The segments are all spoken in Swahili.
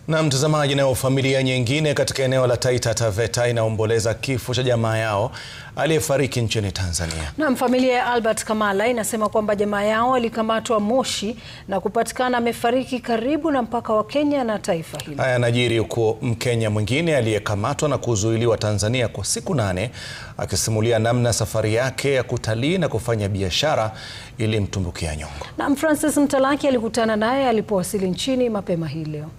Na mtazamaji, nayo familia nyingine katika eneo la Taita Taveta inaomboleza kifo cha jamaa yao aliyefariki nchini Tanzania. Na familia ya Albert Kamala inasema kwamba jamaa yao alikamatwa Moshi na kupatikana amefariki karibu na mpaka wa Kenya na taifa hilo. Haya yanajiri huko Mkenya mwingine aliyekamatwa na kuzuiliwa Tanzania kwa siku 8 akisimulia namna safari yake ya kutalii na kufanya biashara ilimtumbukia nyongo. Na Francis Mtalaki alikutana naye alipowasili nchini mapema hii leo.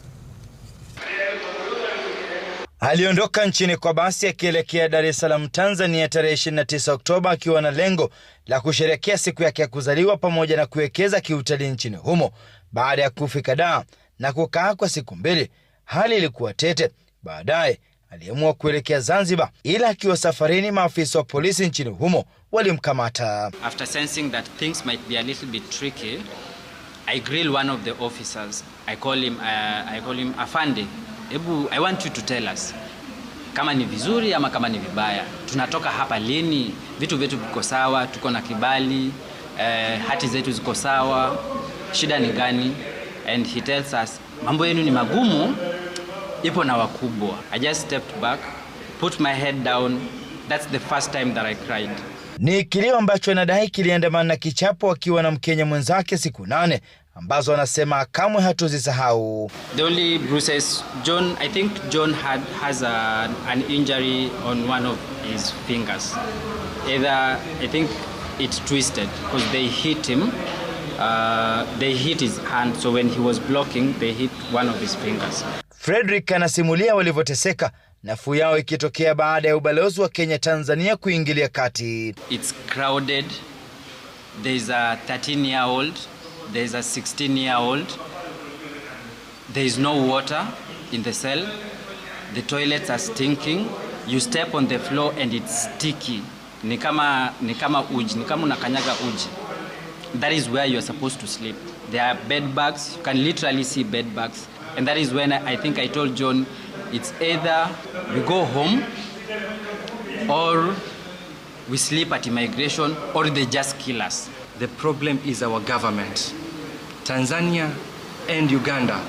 Aliondoka nchini kwa basi akielekea Dar es Salaam, Tanzania tarehe 29 Oktoba akiwa na lengo la kusherehekea siku yake ya kuzaliwa pamoja na kuwekeza kiutalii nchini humo. Baada ya kufika Dar na kukaa kwa siku 2, hali ilikuwa tete. Baadaye aliamua kuelekea Zanzibar, ila akiwa safarini maafisa wa polisi nchini humo walimkamata. After sensing that things might be a little bit tricky, I grill one of the officers. I call him Afande. I want you to tell us kama ni vizuri ama kama ni vibaya. Tunatoka hapa lini? Vitu vyetu viko sawa, tuko na kibali, hati zetu ziko sawa, shida ni gani? And he tells us, mambo yenu ni magumu, ipo na wakubwa. I just stepped back, put my head down. That's the first time that I cried. Ni kilio ambacho anadai kiliandamana na kichapo akiwa na Mkenya mwenzake siku 8 ambazo anasema kamwe hatuzisahau. The only bruises, I think John has an injury on one of his fingers. Either I think it's twisted because they hit him. They hit his hand, so when he was blocking, they hit one of his fingers. Frederick anasimulia walivyoteseka, nafuu yao ikitokea baada ya ubalozi wa Kenya Tanzania kuingilia kati. It's crowded. There's a 13-year-old. There's a 16-year-old. There is no water in the cell. The toilets are stinking. You step on the floor and it's sticky. Ni kama uji, ni kama unakanyaga uji. That is where you're supposed to sleep. There are bed bugs. You can literally see bed bugs. And that is when I think I told John, it's either we go home or we sleep at immigration or they just kill us. The problem is our government. Tanzania and Uganda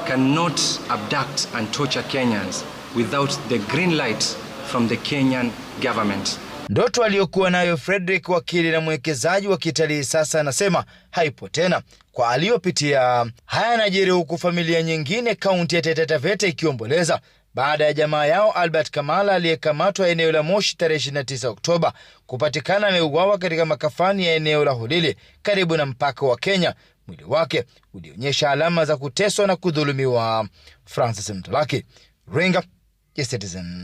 cannot abduct and torture Kenyans without the green light from the Kenyan government. Ndoto aliyokuwa nayo Frederick, wakili na mwekezaji wa kitalii, sasa anasema haipo tena kwa aliyopitia. Haya yanajiri huku familia nyingine kaunti ya Taita Taveta ikiomboleza baada ya jamaa yao Albert Kamala aliyekamatwa eneo la Moshi tarehe 29 Oktoba kupatikana ameuawa katika makafani ya eneo la Holili karibu na mpaka wa Kenya. Mwili wake ulionyesha alama za kuteswa na kudhulumiwa. Francis Mtalaki, Ringa ya Citizen.